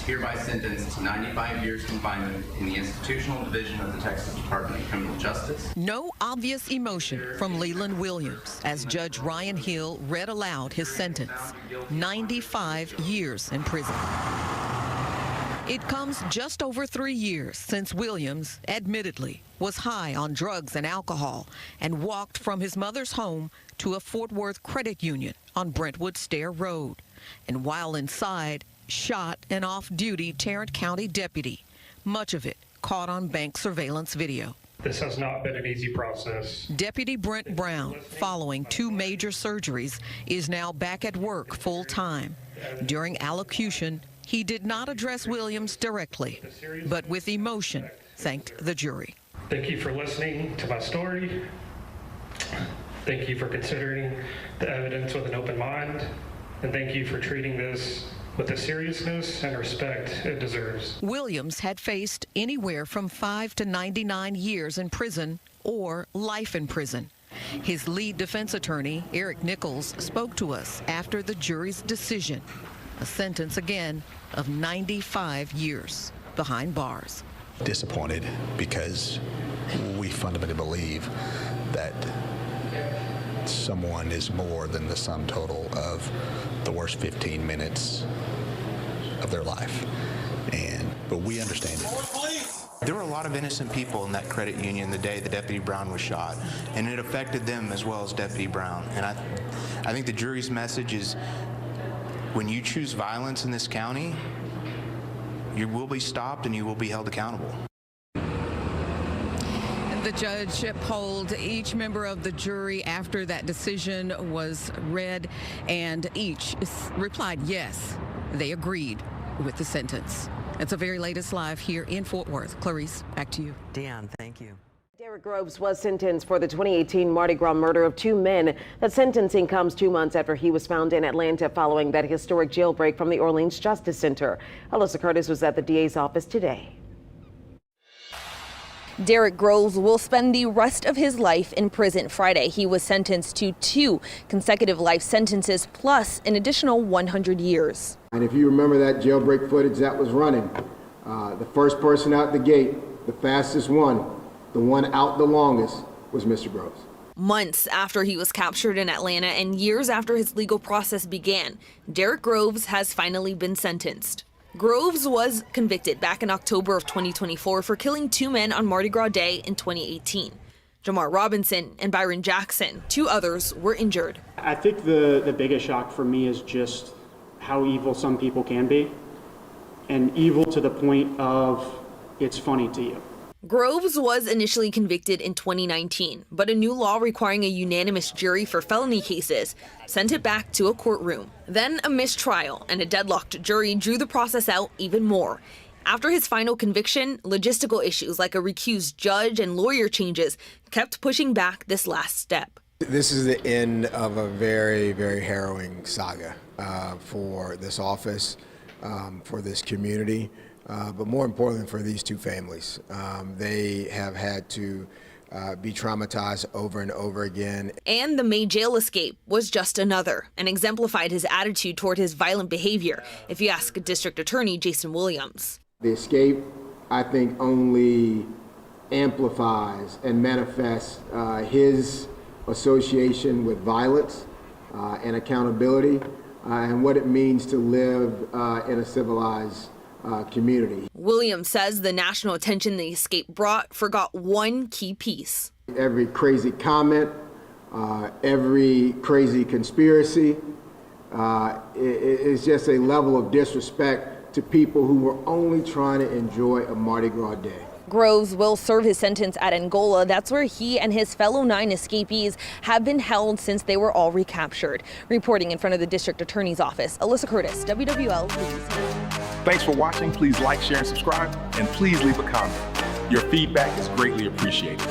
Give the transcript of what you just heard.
hereby sentenced to 95 years confinement in the Institutional Division of the Texas Department of Criminal Justice. No obvious emotion from Leland Williams as Judge Ryan Hill read aloud his sentence, 95 years in prison. It comes just over 3 years since Williams, admittedly, was high on drugs and alcohol and walked from his mother's home to a Fort Worth credit union on Brentwood Stair Road. And while inside, shot an off-duty Tarrant County deputy, much of it caught on bank surveillance video. This has not been an easy process. Deputy Brent Brown, following 2 major surgeries, is now back at work full-time. During allocution, he did not address Williams directly, but with emotion thanked the jury. Thank you for listening to my story. Thank you for considering the evidence with an open mind. And thank you for treating this with the seriousness and respect it deserves. Williams had faced anywhere from 5 to 99 years in prison or life in prison. His lead defense attorney, Eric Nichols, spoke to us after the jury's decision. A sentence again of 95 years behind bars. Disappointed because we fundamentally believe that someone is more than the sum total of the worst 15 minutes of their life. But we understand it. There were a lot of innocent people in that credit union the day that Deputy Brown was shot, and it affected them as well as Deputy Brown. And I think the jury's message is, when you choose violence in this county, you will be stopped and you will be held accountable. The judge polled each member of the jury after that decision was read, and each replied yes, they agreed with the sentence. It's the very latest live here in Fort Worth. Clarice, back to you. Dan, thank you. Derrick Grove was sentenced for the 2018 Mardi Gras murder of 2 men. That sentencing comes 2 months after he was found in Atlanta following that historic jailbreak from the Orleans Justice Center. Alyssa Curtis was at the DA's office today. Derrick Grove will spend the rest of his life in prison. Friday, he was sentenced to 2 consecutive life sentences plus an additional 100 years. And if you remember that jailbreak footage that was running, the first person out the gate, the fastest one, the one out the longest, was Mr. Groves. Months after he was captured in Atlanta and years after his legal process began, Derrick Groves has finally been sentenced. Groves was convicted back in October of 2024 for killing 2 men on Mardi Gras Day in 2018. Jamar Robinson and Byron Jackson, 2 others, were injured. I think the biggest shock for me is just how evil some people can be, and evil to the point of it's funny to you. Groves was initially convicted in 2019, but a new law requiring a unanimous jury for felony cases sent it back to a courtroom. Then a mistrial and a deadlocked jury drew the process out even more. After his final conviction, logistical issues like a recused judge and lawyer changes kept pushing back this last step. This is the end of a very, very harrowing saga for this office, for this community. But more importantly for these 2 families. They have had to be traumatized over and over again. And the May jail escape was just another, and exemplified his attitude toward his violent behavior, if you ask District Attorney Jason Williams. The escape, I think, only amplifies and manifests his association with violence and accountability and what it means to live in a civilized community. Williams says the national attention the escape brought forgot one key piece. Every crazy comment, every crazy conspiracy is just a level of disrespect to people who were only trying to enjoy a Mardi Gras day. Groves will serve his sentence at Angola. That's where he and his fellow 9 escapees have been held since they were all recaptured. Reporting in front of the district attorney's office, Alyssa Curtis, WWL News. Thanks for watching. Please like, share, and subscribe, and please leave a comment. Your feedback is greatly appreciated.